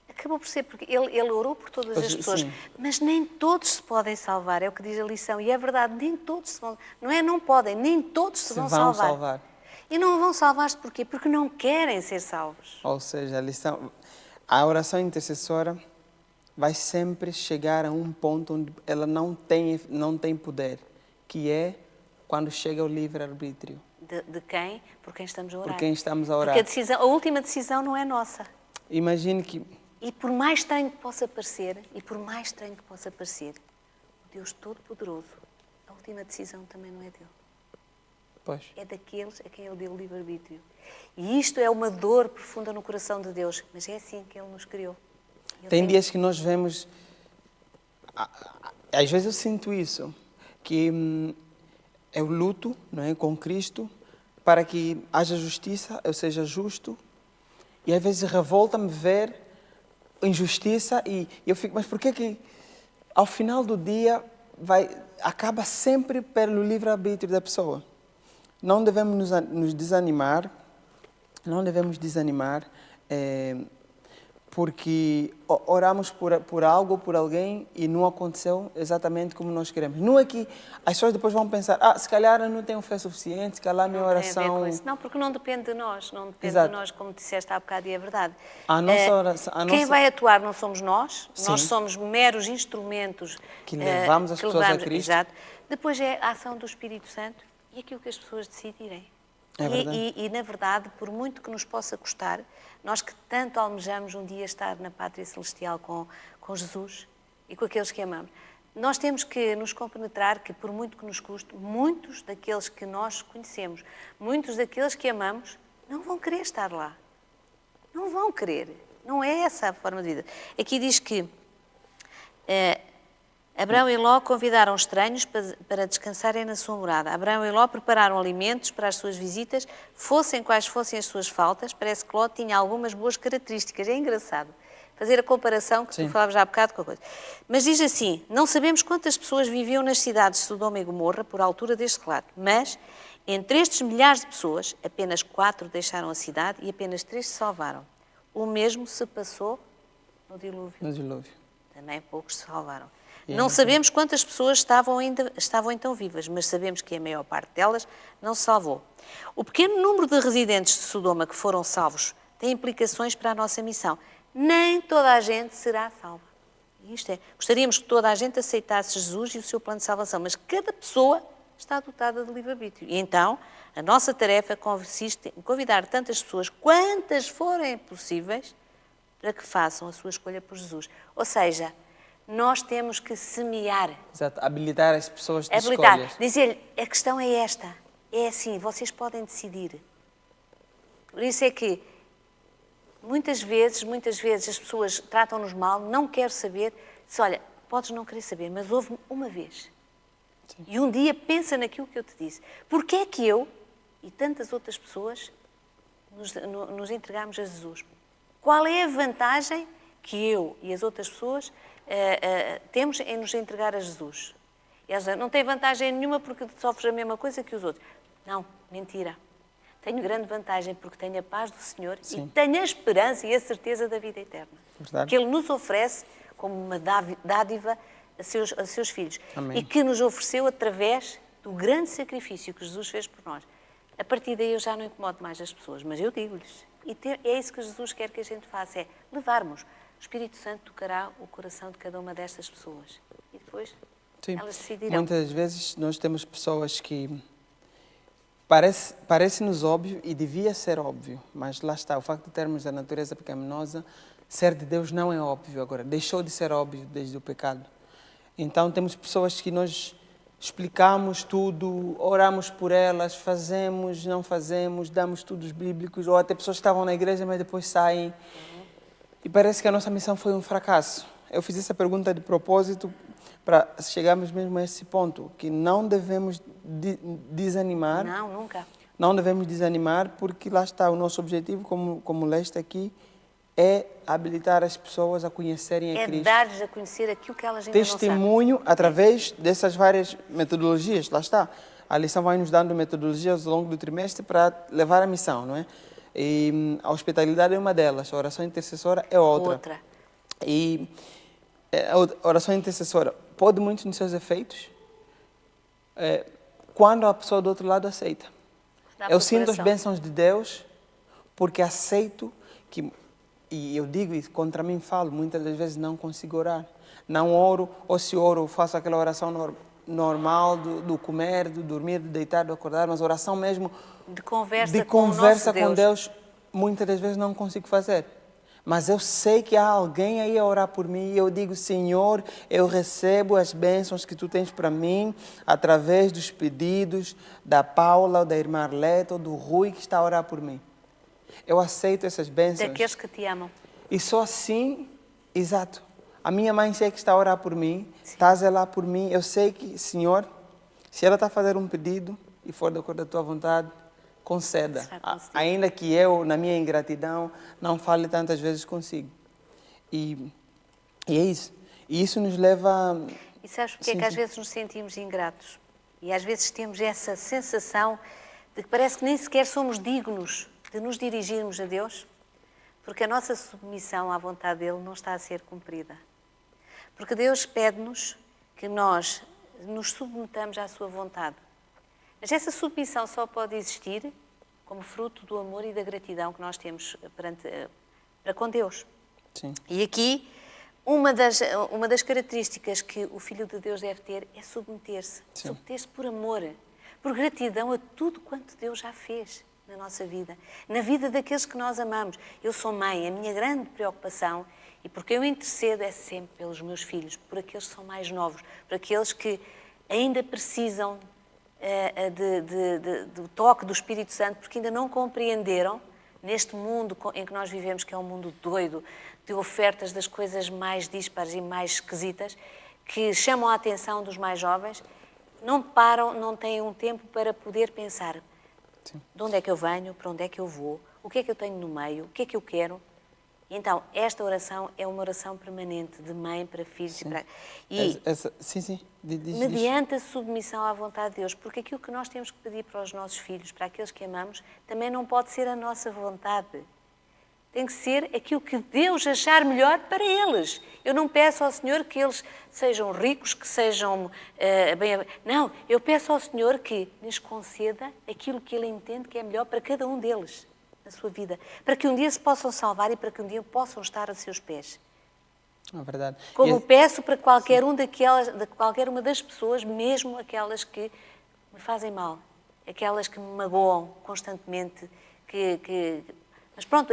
Acabou por ser, porque ele orou por todas as pessoas, sim. mas nem todos se podem salvar, é o que diz a lição. E é verdade, nem todos se vão... Não podem, nem todos se vão salvar. E não vão salvar-se porquê? Porque não querem ser salvos. Ou seja, a oração intercessora vai sempre chegar a um ponto onde ela não tem poder, que é quando chega ao livre-arbítrio. De quem? Por quem estamos a orar. Por quem estamos a orar. Porque a última decisão não é nossa. Imagine que... E por mais estranho que possa parecer, o Deus Todo-Poderoso, a última decisão também não é dele. Pois. É daqueles a quem ele deu o livre-arbítrio. E isto é uma dor profunda no coração de Deus, mas é assim que ele nos criou. Tem dias que nós vemos... Às vezes eu sinto isso, que eu luto, não é, com Cristo para que haja justiça, eu seja justo, e às vezes revolta-me ver injustiça e eu fico, mas por que ao final do dia acaba sempre pelo livre-arbítrio da pessoa? Não devemos nos desanimar, porque oramos por algo, por alguém e não aconteceu exatamente como nós queremos. Não é que as pessoas depois vão pensar, se calhar eu não tenho fé suficiente, se calhar a minha oração... Não tem a ver com isso. Não, porque não depende de nós, Exato. de nós, como disseste há bocado, e é verdade. Quem vai atuar não somos nós, Sim. Nós somos meros instrumentos que levamos as pessoas a Cristo. Exato. Depois é a ação do Espírito Santo e aquilo que as pessoas decidirem. E na verdade, por muito que nos possa custar, nós que tanto almejamos um dia estar na Pátria Celestial com Jesus e com aqueles que amamos, nós temos que nos compenetrar que, por muito que nos custe, muitos daqueles que nós conhecemos, muitos daqueles que amamos, não vão querer estar lá. Não vão querer. Não é essa a forma de vida. Aqui diz que Abraão e Ló convidaram estranhos para descansarem na sua morada. Abraão e Ló prepararam alimentos para as suas visitas, fossem quais fossem as suas faltas. Parece que Ló tinha algumas boas características. É engraçado fazer a comparação que tu falavas já há bocado com a coisa. Mas diz assim, não sabemos quantas pessoas viviam nas cidades de Sodoma e Gomorra por altura deste relato, mas entre estes milhares de pessoas, apenas 4 deixaram a cidade e apenas 3 se salvaram. O mesmo se passou no dilúvio. Também poucos se salvaram. Não sabemos quantas pessoas estavam então vivas, mas sabemos que a maior parte delas não se salvou. O pequeno número de residentes de Sodoma que foram salvos tem implicações para a nossa missão. Nem toda a gente será salva. Gostaríamos que toda a gente aceitasse Jesus e o seu plano de salvação, mas cada pessoa está dotada de livre-arbítrio. E então, a nossa tarefa consiste em convidar tantas pessoas, quantas forem possíveis, para que façam a sua escolha por Jesus. Ou seja, nós temos que semear. Exato, habilitar as pessoas de escolhas. Dizer-lhe, a questão é esta, é assim, vocês podem decidir. Por isso é que muitas vezes as pessoas tratam-nos mal, não quero saber, olha, podes não querer saber, mas ouve-me uma vez. Sim. E um dia pensa naquilo que eu te disse. Porque é que eu e tantas outras pessoas nos entregamos a Jesus? Qual é a vantagem que eu e as outras pessoas temos em nos entregar a Jesus? Eles não têm vantagem nenhuma porque sofres a mesma coisa que os outros. Não, mentira. Tenho grande vantagem porque tenho a paz do Senhor Sim. E tenho a esperança e a certeza da vida eterna. Verdade. Que Ele nos oferece como uma dádiva a seus filhos. Amém. E que nos ofereceu através do grande sacrifício que Jesus fez por nós. A partir daí eu já não incomodo mais as pessoas, mas eu digo-lhes. E é isso que Jesus quer que a gente faça, é levarmos. O Espírito Santo tocará o coração de cada uma destas pessoas. E depois Sim. elas decidirão. Muitas vezes nós temos pessoas que parece-nos óbvio e devia ser óbvio, mas lá está, o facto de termos a natureza pecaminosa, ser de Deus não é óbvio agora, deixou de ser óbvio desde o pecado. Então temos pessoas que nós explicamos tudo, oramos por elas, fazemos, não fazemos, damos estudos bíblicos, ou até pessoas que estavam na igreja, mas depois saem. E parece que a nossa missão foi um fracasso. eu fiz essa pergunta de propósito para chegarmos mesmo a esse ponto, que não devemos desanimar. Não, nunca. Não devemos desanimar, porque lá está o nosso objetivo, como leste aqui, é habilitar as pessoas a conhecerem a É Cristo. dar-lhes a conhecer aquilo que elas ainda não sabem. Testemunho através dessas várias metodologias, lá está. A lição vai nos dando metodologias ao longo do trimestre para levar a missão, não é? E a hospitalidade é uma delas, a oração intercessora é outra. E a oração intercessora pode muito nos seus efeitos quando a pessoa do outro lado aceita. Eu sinto as bênçãos de Deus porque aceito que, e eu digo isso, contra mim falo, muitas das vezes não consigo orar. Não oro, ou se oro, faço aquela oração normal do comer, do dormir, do deitar, do acordar, mas oração mesmo de conversa, com Deus, muitas das vezes não consigo fazer. Mas eu sei que há alguém aí a orar por mim e eu digo, Senhor, eu recebo as bênçãos que Tu tens para mim através dos pedidos da Paula, ou da irmã Arleta, ou do Rui que está a orar por mim. Eu aceito essas bênçãos. Daqueles que te amam. E só assim, exato. A minha mãe sei que está a orar por mim, está a zelar por mim. Eu sei que, Senhor, se ela está a fazer um pedido e for de acordo com a Tua vontade, conceda. Ainda que eu, na minha ingratidão, não fale tantas vezes consigo. E é isso. E isso nos leva... E sabes porque é que às vezes nos sentimos ingratos? E às vezes temos essa sensação de que parece que nem sequer somos dignos de nos dirigirmos a Deus? Porque a nossa submissão à vontade dEle não está a ser cumprida. Porque Deus pede-nos que nós nos submetamos à sua vontade. Mas essa submissão só pode existir como fruto do amor e da gratidão que nós temos para com Deus. Sim. E aqui, uma das características que o Filho de Deus deve ter é submeter-se. Submeter-se por amor, por gratidão a tudo quanto Deus já fez na nossa vida, na vida daqueles que nós amamos. Eu sou mãe, a minha grande preocupação, e porque eu intercedo é sempre pelos meus filhos, por aqueles que são mais novos, por aqueles que ainda precisam do toque do Espírito Santo, porque ainda não compreenderam, neste mundo em que nós vivemos, que é um mundo doido, de ofertas das coisas mais díspares e mais esquisitas, que chamam a atenção dos mais jovens, não param, não têm um tempo para poder pensar de onde é que eu venho, para onde é que eu vou, o que é que eu tenho no meio, o que é que eu quero. Então, esta oração é uma oração permanente de mãe para filhos. Sim. Mediante a submissão à vontade de Deus, porque aquilo que nós temos que pedir para os nossos filhos, para aqueles que amamos, também não pode ser a nossa vontade. Tem que ser aquilo que Deus achar melhor para eles. Eu não peço ao Senhor que eles sejam ricos, que sejam bem... Não, eu peço ao Senhor que lhes conceda aquilo que Ele entende que é melhor para cada um deles na sua vida, para que um dia se possam salvar e para que um dia possam estar a seus pés. É verdade. Como peço para qualquer uma das pessoas, mesmo aquelas que me fazem mal, aquelas que me magoam constantemente, Mas pronto,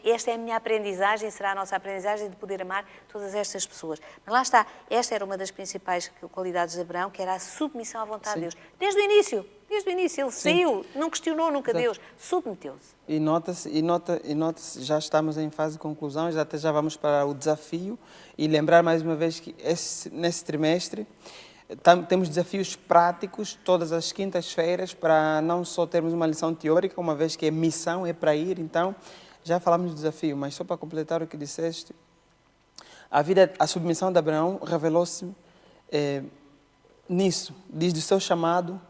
esta é a minha aprendizagem, será a nossa aprendizagem de poder amar todas estas pessoas. Mas lá está, esta era uma das principais qualidades de Abraão, que era a submissão à vontade de Deus. Desde o início, ele saiu, não questionou nunca Deus, submeteu-se. E nota-se, já estamos em fase de conclusão, já vamos para o desafio e lembrar mais uma vez que nesse trimestre temos desafios práticos todas as quintas-feiras para não só termos uma lição teórica, uma vez que é missão, é para ir, então já falamos do desafio, mas só para completar o que disseste, a submissão de Abraão revelou-se nisso, desde o seu chamado,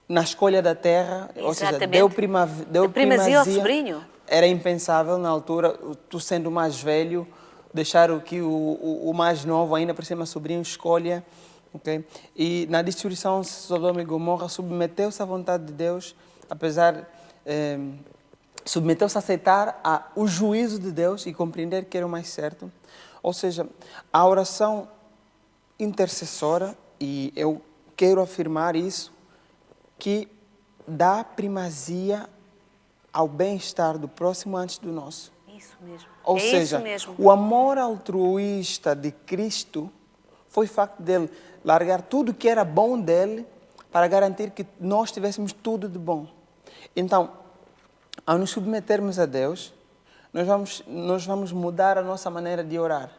na escolha da terra, ou seja, deu primazia ao sobrinho. Era impensável na altura, tu sendo o mais velho, deixar o mais novo, ainda por cima sobrinho, escolha. Okay? E na destruição de Sodoma e Gomorra, submeteu-se à vontade de Deus, submeteu-se a aceitar o juízo de Deus e compreender que era o mais certo. Ou seja, a oração intercessora, e eu quero afirmar isso, que dá primazia ao bem-estar do próximo antes do nosso. Isso mesmo. Ou seja, o amor altruísta de Cristo foi o facto dele largar tudo que era bom dele para garantir que nós tivéssemos tudo de bom. Então, ao nos submetermos a Deus, nós vamos mudar a nossa maneira de orar.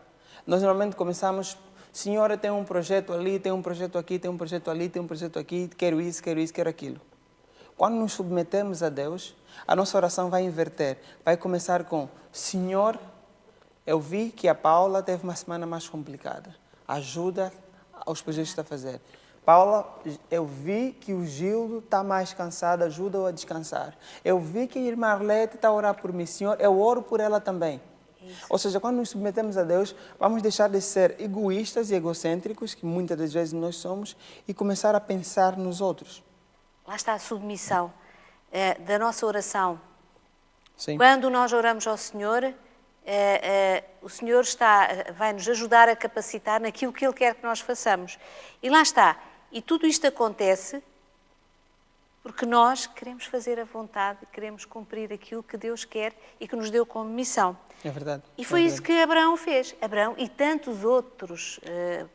Nós normalmente começamos, Senhor, eu tenho um projeto ali, tenho um projeto aqui, tenho um projeto ali, tenho um projeto aqui, quero isso, quero aquilo. Quando nos submetemos a Deus, a nossa oração vai inverter. Vai começar com, Senhor, eu vi que a Paula teve uma semana mais complicada. Ajuda aos projetos que está a fazer. Paula, eu vi que o Gildo está mais cansado, ajuda-o a descansar. Eu vi que a irmã Arlete está a orar por mim. Senhor, eu oro por ela também. Isso. Ou seja, quando nos submetemos a Deus, vamos deixar de ser egoístas e egocêntricos, que muitas das vezes nós somos, e começar a pensar nos outros. Lá está a submissão da nossa oração. Sim. Quando nós oramos ao Senhor, o Senhor vai nos ajudar a capacitar naquilo que Ele quer que nós façamos. E lá está. E tudo isto acontece porque nós queremos fazer a vontade, queremos cumprir aquilo que Deus quer e que nos deu como missão. É verdade. E foi isso que Abraão fez. Abraão e tantos outros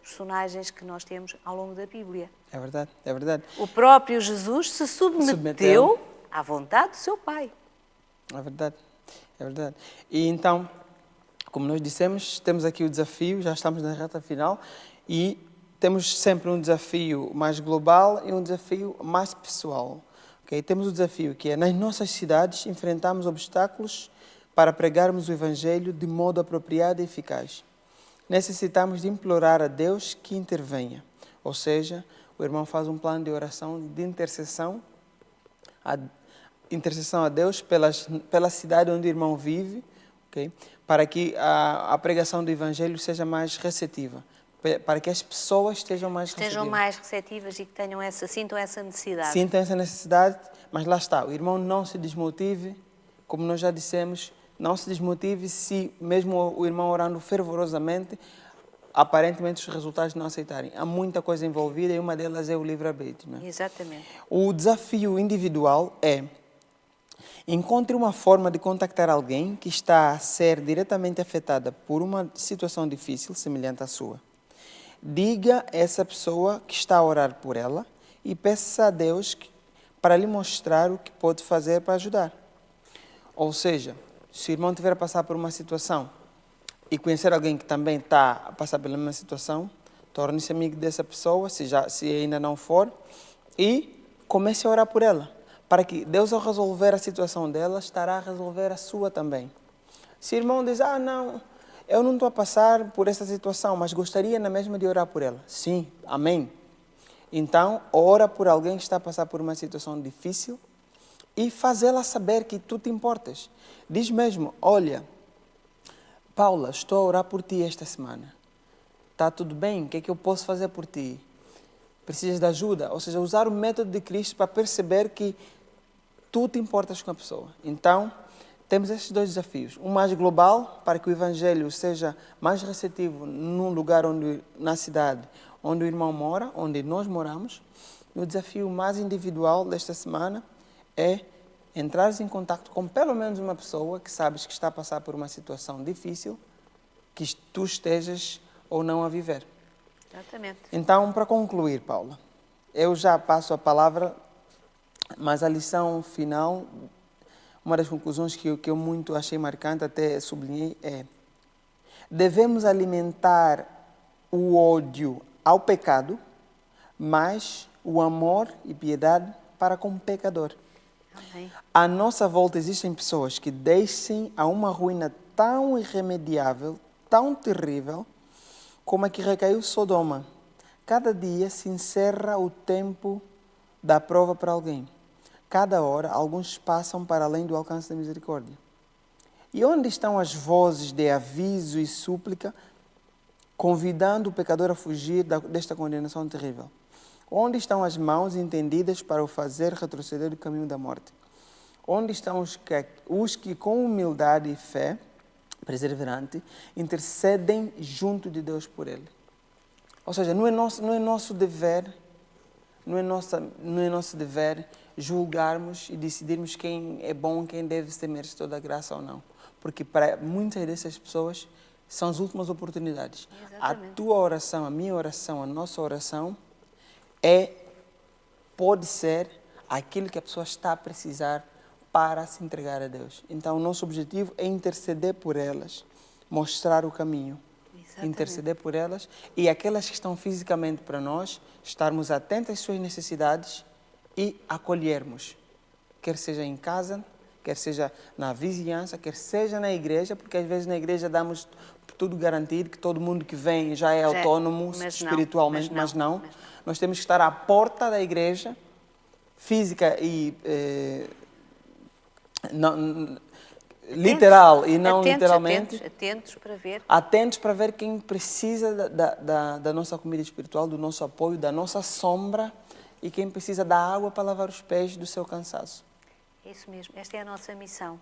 personagens que nós temos ao longo da Bíblia. É verdade, é verdade. O próprio Jesus se submeteu à vontade do seu Pai. É verdade, é verdade. E então, como nós dissemos, temos aqui o desafio, já estamos na reta final, e temos sempre um desafio mais global e um desafio mais pessoal. Okay? Temos o desafio que é, nas nossas cidades, enfrentarmos obstáculos para pregarmos o Evangelho de modo apropriado e eficaz. Necessitamos de implorar a Deus que intervenha. Ou seja, o irmão faz um plano de oração de intercessão a Deus pela cidade onde o irmão vive, okay? Para que a pregação do Evangelho seja mais receptiva, para que as pessoas estejam mais receptivas e que sintam essa necessidade. Sintam essa necessidade, mas lá está, o irmão não se desmotive, como nós já dissemos, não se desmotive se mesmo o irmão orando fervorosamente, aparentemente os resultados não aceitarem. Há muita coisa envolvida e uma delas é o livre-arbítrio. Né? Exatamente. O desafio individual é: encontre uma forma de contactar alguém que está a ser diretamente afetada por uma situação difícil, semelhante à sua. Diga a essa pessoa que está a orar por ela e peça a Deus para lhe mostrar o que pode fazer para ajudar. Ou seja, se o irmão estiver a passar por uma situação e conhecer alguém que também está a passar pela mesma situação, torne-se amigo dessa pessoa, se ainda não for, e comece a orar por ela, para que Deus, ao resolver a situação dela, estará a resolver a sua também. Se o irmão diz, não, eu não estou a passar por essa situação, mas gostaria na mesma de orar por ela. Sim, amém. Então, ora por alguém que está a passar por uma situação difícil e fazê-la saber que tu te importas. Diz mesmo, olha, Paula, estou a orar por ti esta semana. Está tudo bem? O que é que eu posso fazer por ti? Precisas de ajuda? Ou seja, usar o método de Cristo para perceber que tu te importas com a pessoa. Então, temos esses dois desafios. Um mais global, para que o Evangelho seja mais receptivo num lugar, na cidade onde o irmão mora, onde nós moramos. E o desafio mais individual desta semana é entrares em contato com pelo menos uma pessoa que sabes que está a passar por uma situação difícil, que tu estejas ou não a viver. Exatamente. Então, para concluir, Paula, eu já passo a palavra, mas a lição final, uma das conclusões que eu muito achei marcante, até sublinhei, é: devemos alimentar o ódio ao pecado, mas o amor e piedade para com o pecador. Amém. À nossa volta existem pessoas que descem a uma ruína tão irremediável, tão terrível, como a que recaiu Sodoma. Cada dia se encerra o tempo da prova para alguém. Cada hora, alguns passam para além do alcance da misericórdia. E onde estão as vozes de aviso e súplica, convidando o pecador a fugir desta condenação terrível? Onde estão as mãos entendidas para o fazer retroceder do caminho da morte? Onde estão os que com humildade e fé perseverante intercedem junto de Deus por ele? Ou seja, não é nosso dever julgarmos e decidirmos quem é bom, quem deve ser merecedor da graça ou não. Porque para muitas dessas pessoas são as últimas oportunidades. Exatamente. A tua oração, a minha oração, a nossa oração pode ser aquilo que a pessoa está a precisar para se entregar a Deus. Então, o nosso objetivo é interceder por elas, mostrar o caminho. interceder por elas e aquelas que estão fisicamente para nós, estarmos atentos às suas necessidades e acolhermos, quer seja em casa, quer seja na vizinhança, quer seja na igreja, porque às vezes na igreja damos tudo garantido, que todo mundo que vem já é autônomo espiritualmente, mas não. Nós temos que estar à porta da igreja, física e literal e não literalmente. Atentos para ver. Atentos para ver quem precisa da nossa comida espiritual, do nosso apoio, da nossa sombra e quem precisa da água para lavar os pés do seu cansaço. É isso mesmo, esta é a nossa missão.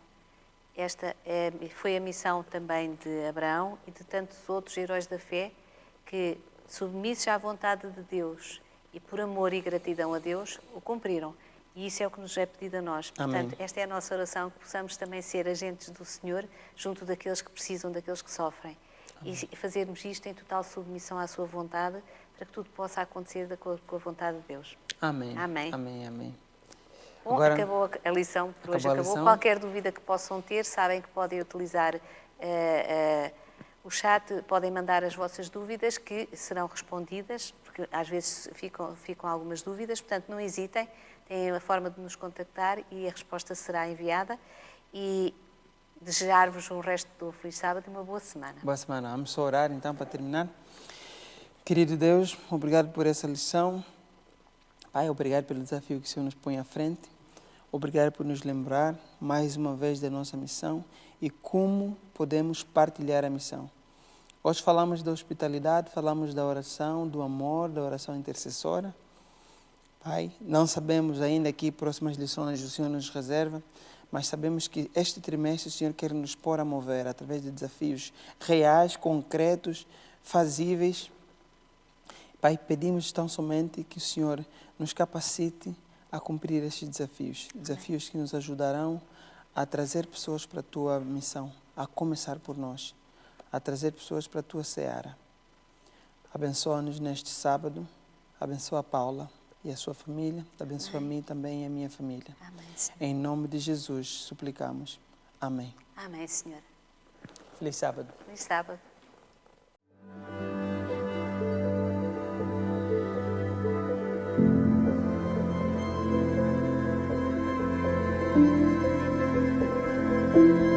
Esta foi a missão também de Abraão e de tantos outros heróis da fé que, submissos à vontade de Deus e por amor e gratidão a Deus, o cumpriram. E isso é o que nos é pedido a nós. Amém. Portanto, esta é a nossa oração, que possamos também ser agentes do Senhor junto daqueles que precisam, daqueles que sofrem. Amém. E fazermos isto em total submissão à sua vontade, para que tudo possa acontecer de acordo com a vontade de Deus. Amém. Amém. Amém, amém. Bom, agora, acabou a lição, por hoje acabou. Qualquer dúvida que possam ter, sabem que podem utilizar o chat, podem mandar as vossas dúvidas, que serão respondidas, porque às vezes ficam algumas dúvidas, portanto não hesitem, têm a forma de nos contactar e a resposta será enviada. E desejar-vos um resto do feliz sábado e uma boa semana. Boa semana. Vamos só orar então para terminar. Querido Deus, obrigado por essa lição. Pai, obrigado pelo desafio que o Senhor nos põe à frente. Obrigado por nos lembrar mais uma vez da nossa missão e como podemos partilhar a missão. Hoje falamos da hospitalidade, falamos da oração, do amor, da oração intercessora. Pai, não sabemos ainda que próximas lições o Senhor nos reserva, mas sabemos que este trimestre o Senhor quer nos pôr a mover através de desafios reais, concretos, fazíveis. Pai, pedimos tão somente que o Senhor nos capacite a cumprir estes desafios. Desafios que nos ajudarão a trazer pessoas para a Tua missão, a começar por nós, a trazer pessoas para a Tua seara. Abençoa-nos neste sábado, abençoa a Paula e a sua família, abençoa a mim também e a minha família. Amém, em nome de Jesus, suplicamos. Amém. Amém, Senhor. Feliz sábado. Feliz sábado. Thank you.